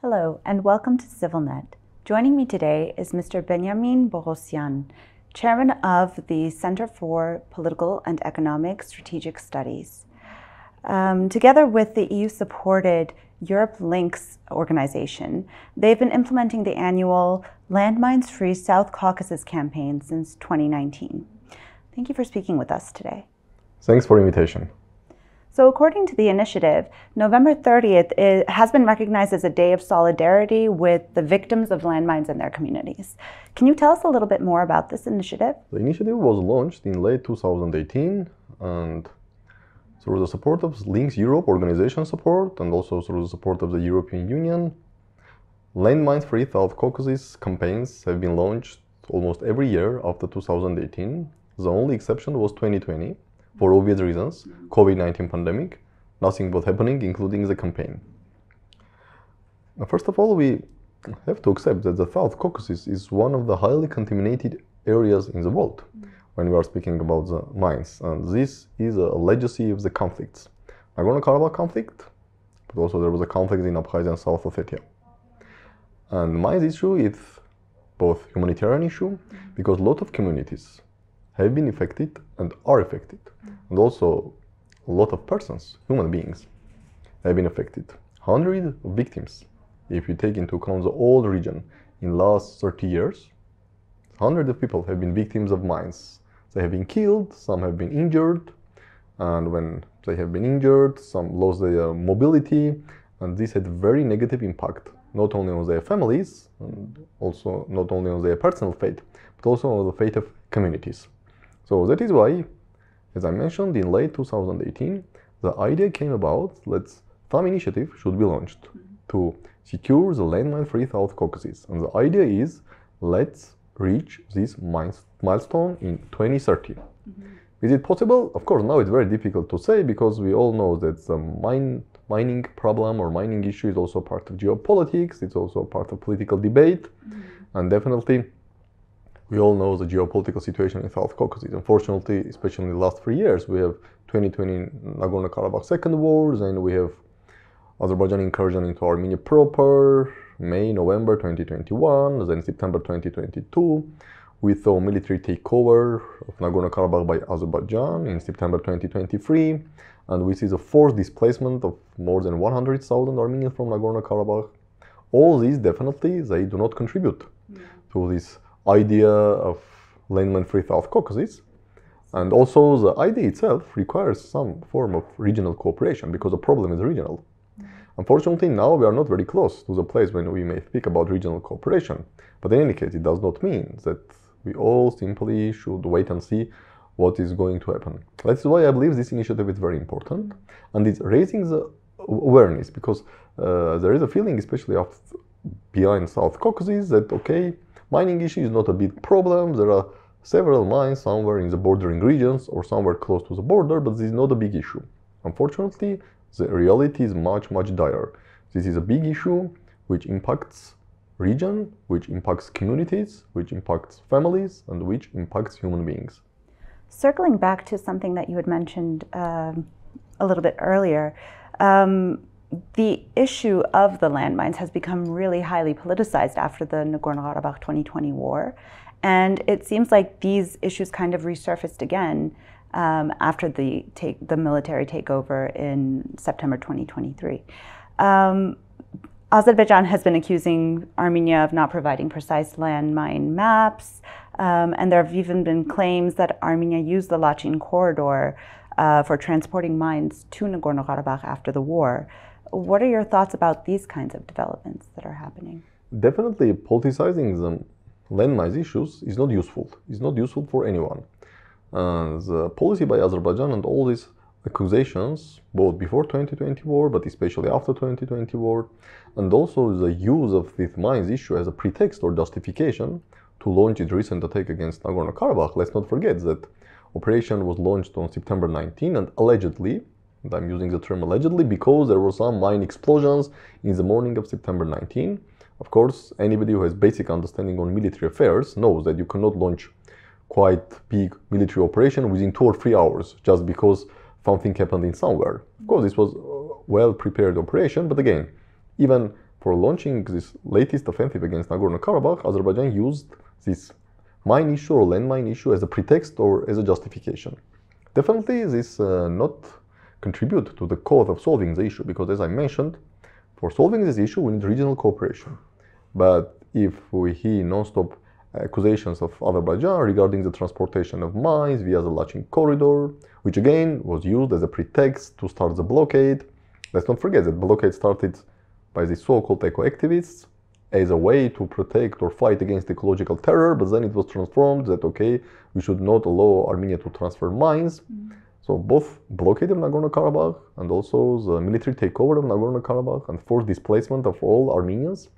Hello, and welcome to CivilNet. Joining me today is Mr. Benyamin Poghosyan, Chairman of the Center for Political and Economic Strategic Studies. Together with the EU-supported Europe Links organization, they've been implementing the annual Landmine Free South Caucasus campaign since 2019. Thank you for speaking with us today. Thanks for the invitation. So according to the initiative, November 30th has been recognized as a day of solidarity with the victims of landmines and their communities. Can you tell us a little bit more about this initiative? The initiative was launched in late 2018 and through the support of Links Europe organization support and also through the support of the European Union, Landmine Free South Caucasus campaigns have been launched almost every year after 2018. The only exception was 2020. For obvious reasons, COVID-19 pandemic, nothing was happening, including the campaign. Now, first of all, we have to accept that the South Caucasus is one of the highly contaminated areas in the world when we are speaking about the mines. And this is a legacy of the conflicts. Nagorno-Karabakh conflict, but also there was a conflict in Abkhazia and South Ossetia. And mines issue is both humanitarian issue, because a lot of communities have been affected and are affected. And also a lot of persons, human beings, have been affected. Hundreds of victims, if you take into account the whole region in last 30 years, hundreds of people have been victims of mines. They have been killed, some have been injured, and when they have been injured, some lost their mobility, and this had very negative impact, not only on their families, and also not only on their personal fate, but also on the fate of communities. So that is why, as I mentioned, in late 2018, the idea came about that some initiative should be launched to secure the landmine free South Caucasus. And the idea is, let's reach this milestone in 2030. Is it possible? Of course, now it's very difficult to say because we all know that the mining problem or mining issue is also part of geopolitics, it's also part of political debate, and definitely we all know the geopolitical situation in South Caucasus. Unfortunately, especially in the last 3 years, we have 2020 Nagorno-Karabakh second war, then we have Azerbaijan incursion into Armenia proper, May, November 2021, then September 2022. We saw military takeover of Nagorno-Karabakh by Azerbaijan in September 2023, and we see the forced displacement of more than 100,000 Armenians from Nagorno-Karabakh. All these definitely, they do not contribute to this idea of landmine free South Caucasus, and also the idea itself requires some form of regional cooperation because the problem is regional. Unfortunately, now we are not very close to the place when we may speak about regional cooperation, but in any case, it does not mean that we all simply should wait and see what is going to happen. That's why I believe this initiative is very important, and it's raising the awareness because there is a feeling, especially behind South Caucasus, that okay, mining issue is not a big problem. There are several mines somewhere in the bordering regions or somewhere close to the border, but this is not a big issue. Unfortunately, the reality is much, much dire. This is a big issue which impacts region, which impacts communities, which impacts families, and which impacts human beings. Circling back to something that you had mentioned a little bit earlier, the issue of the landmines has become really highly politicized after the Nagorno-Karabakh 2020 war. And it seems like these issues kind of resurfaced again after the military takeover in September 2023. Azerbaijan has been accusing Armenia of not providing precise landmine maps. And there have even been claims that Armenia used the Lachin corridor for transporting mines to Nagorno-Karabakh after the war. What are your thoughts about these kinds of developments that are happening? Definitely, politicizing the landmines issues is not useful. It's not useful for anyone. The policy by Azerbaijan and all these accusations, both before 2020 war, but especially after 2020 war, and also the use of this mines issue as a pretext or justification to launch its recent attack against Nagorno-Karabakh. Let's not forget that operation was launched on September 19 and allegedly, and I'm using the term allegedly because there were some mine explosions in the morning of September 19. Of course, anybody who has basic understanding on military affairs knows that you cannot launch quite big military operation within 2 or 3 hours just because something happened in somewhere. Of course, this was a well-prepared operation, but again, even for launching this latest offensive against Nagorno-Karabakh, Azerbaijan used this mine issue or landmine issue as a pretext or as a justification. Definitely this not contribute to the cause of solving the issue, because as I mentioned, for solving this issue we need regional cooperation. But if we hear non-stop accusations of Azerbaijan regarding the transportation of mines via the Lachin corridor, which again was used as a pretext to start the blockade. Let's not forget that the blockade started by the so-called eco-activists as a way to protect or fight against ecological terror, but then it was transformed that, okay, we should not allow Armenia to transfer mines. So both blockade of Nagorno-Karabakh and also the military takeover of Nagorno-Karabakh and forced displacement of all Armenians,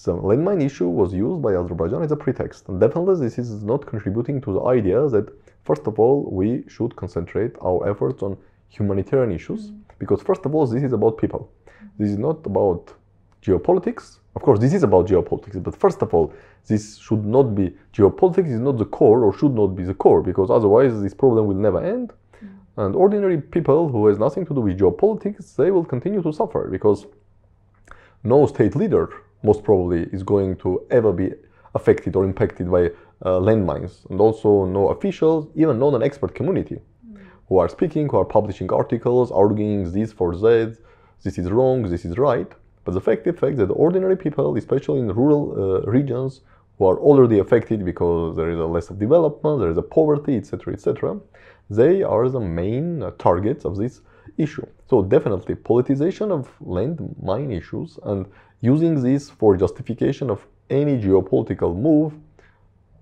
the landmine issue was used by Azerbaijan as a pretext. And definitely this is not contributing to the idea that, first of all, we should concentrate our efforts on humanitarian issues, because first of all, this is about people. This is not about geopolitics. Of course, this is about geopolitics, but first of all, this should not be, geopolitics is not the core or should not be the core, because otherwise this problem will never end. And ordinary people who has nothing to do with geopolitics, they will continue to suffer, because no state leader most probably is going to ever be affected or impacted by landmines, and also no officials, even not an expert community, who are speaking, who are publishing articles, arguing this for that, this is wrong, this is right. But the fact is that ordinary people, especially in rural regions, who are already affected because there is a less of development, there is a poverty, etc., they are the main targets of this issue. So definitely politicization of landmine issues and using this for justification of any geopolitical move,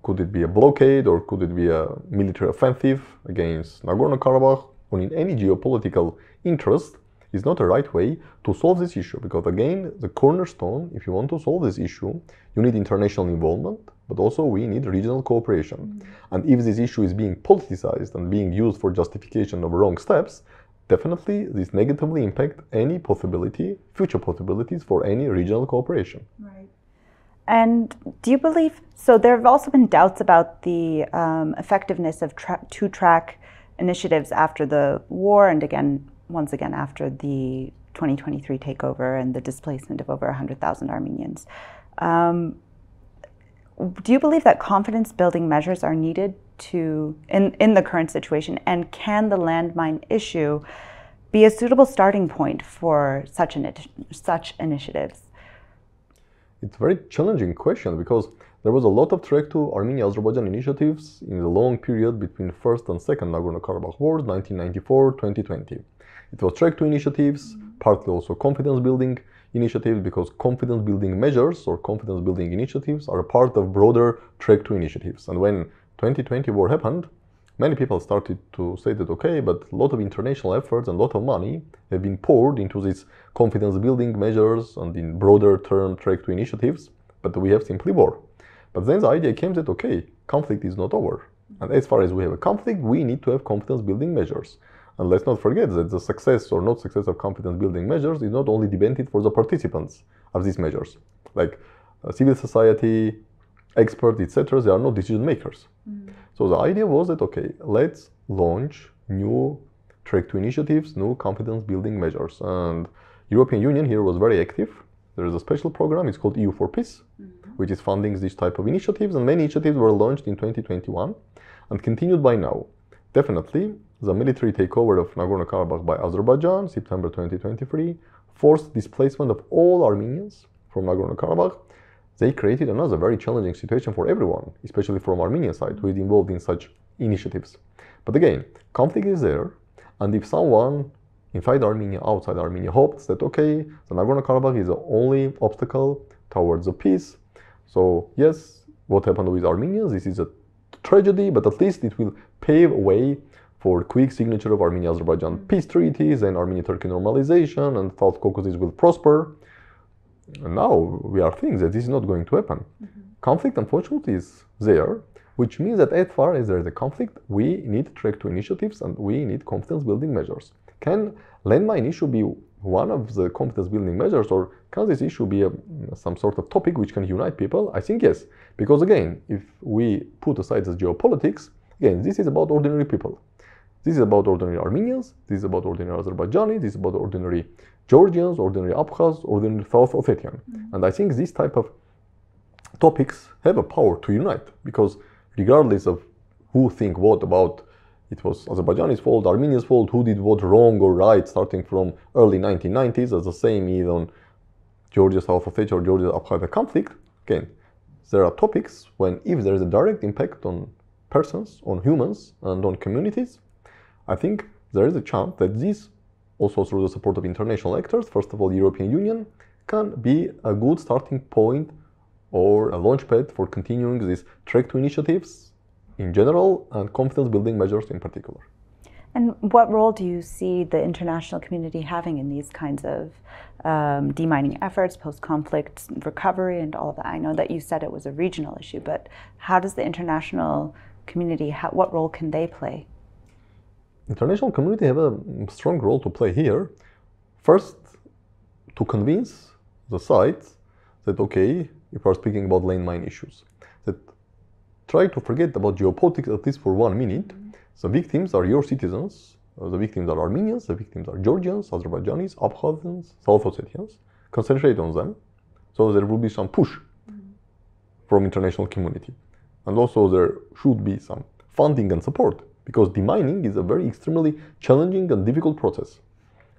could it be a blockade or could it be a military offensive against Nagorno-Karabakh, or in any geopolitical interest, is not a right way to solve this issue. Because again, the cornerstone, if you want to solve this issue, you need international involvement, but also we need regional cooperation. And if this issue is being politicized and being used for justification of wrong steps, definitely this negatively impact any possibility, future possibilities for any regional cooperation. Right. And do you believe, so there have also been doubts about the effectiveness of two-track initiatives after the war, and again, once again after the 2023 takeover and the displacement of over 100,000 Armenians. Do you believe that confidence-building measures are needed in the current situation, and can the landmine issue be a suitable starting point for such initiatives? It's a very challenging question, because there was a lot of track to Armenia-Azerbaijan initiatives in the long period between first and second Nagorno-Karabakh wars, 1994-2020. It was track to initiatives, partly also confidence-building initiatives, because confidence-building measures or confidence-building initiatives are a part of broader track to initiatives. And when 2020 war happened, many people started to say that, okay, but a lot of international efforts and a lot of money have been poured into these confidence-building measures and in broader term track to initiatives, but we have simply war. But then the idea came that, okay, conflict is not over. And as far as we have a conflict, we need to have confidence-building measures. And let's not forget that the success or not success of confidence-building measures is not only dependent for the participants of these measures. Like civil society, experts, etc., they are not decision makers. So the idea was that, okay, let's launch new track to initiatives, new confidence-building measures. And European Union here was very active. There is a special program, it's called EU for Peace, which is funding this type of initiatives, and many initiatives were launched in 2021 and continued by now. Definitely, the military takeover of Nagorno-Karabakh by Azerbaijan, September 2023, forced displacement of all Armenians from Nagorno-Karabakh. They created another very challenging situation for everyone, especially from Armenian side, who is involved in such initiatives. But again, conflict is there, and if someone inside Armenia, outside Armenia, hopes that, okay, the Nagorno-Karabakh is the only obstacle towards the peace, so yes, what happened with Armenians, this is a tragedy, but at least it will pave a way for quick signature of Armenia-Azerbaijan peace treaties and Armenia-Turkey normalization, and South Caucasus will prosper. And now we are thinking that this is not going to happen. Conflict, unfortunately, is there, which means that as far as there is a conflict, we need track to initiatives and we need confidence-building measures. Can landmine issue be one of the confidence-building measures, or can this issue be some sort of topic which can unite people? I think yes, because again, if we put aside the geopolitics, again, this is about ordinary people. This is about ordinary Armenians, this is about ordinary Azerbaijanis, this is about ordinary Georgians, ordinary Abkhaz, ordinary South Ossetian. And I think these type of topics have a power to unite, because regardless of who think what about it was Azerbaijan's fault, Armenia's fault, who did what wrong or right, starting from early 1990s, as the same is on Georgia, South Ossetia, or Georgia, Abkhazia conflict. Again, there are topics when if there is a direct impact on persons, on humans, and on communities, I think there is a chance that this, also through the support of international actors, first of all, the European Union, can be a good starting point or a launchpad for continuing these track to initiatives in general and confidence building measures in particular. And what role do you see the international community having in these kinds of demining efforts, post-conflict recovery, and all of that? I know that you said it was a regional issue, but how does the international community, what role can they play? International community have a strong role to play here. First, to convince the sides that, okay, if we're speaking about landmine issues, that try to forget about geopolitics at least for 1 minute. The victims are your citizens. The victims are Armenians, the victims are Georgians, Azerbaijanis, Abkhazians, South Ossetians. Concentrate on them. So there will be some push from international community. And also there should be some funding and support, because demining is a very extremely challenging and difficult process.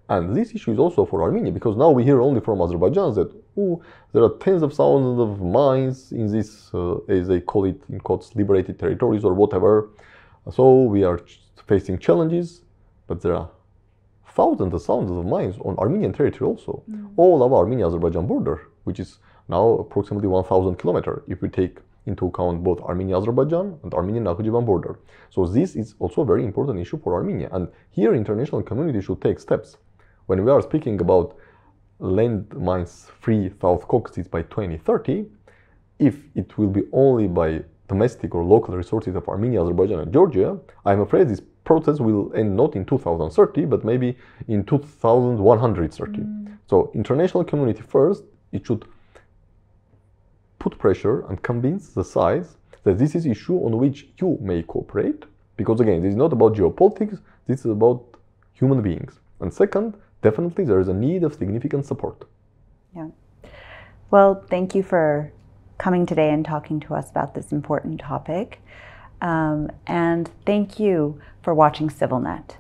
And this issue is also for Armenia, because now we hear only from Azerbaijan that, oh, there are tens of thousands of mines in this, as they call it, in quotes, liberated territories or whatever. So we are facing challenges, but there are thousands and thousands of mines on Armenian territory also. All of Armenia-Azerbaijan border, which is now approximately 1,000 kilometers, if we take into account both Armenia-Azerbaijan and Armenian-Nakhchivan border. So this is also a very important issue for Armenia. And here international community should take steps. When we are speaking about landmines free South Caucasus by 2030, if it will be only by domestic or local resources of Armenia, Azerbaijan, and Georgia, I'm afraid this process will end not in 2030, but maybe in 2130. So international community first, it should put pressure and convince the sides that this is an issue on which you may cooperate, because again, this is not about geopolitics, this is about human beings. And second, definitely there is a need of significant support. Yeah. Well, thank you for coming today and talking to us about this important topic. And thank you for watching CivilNet.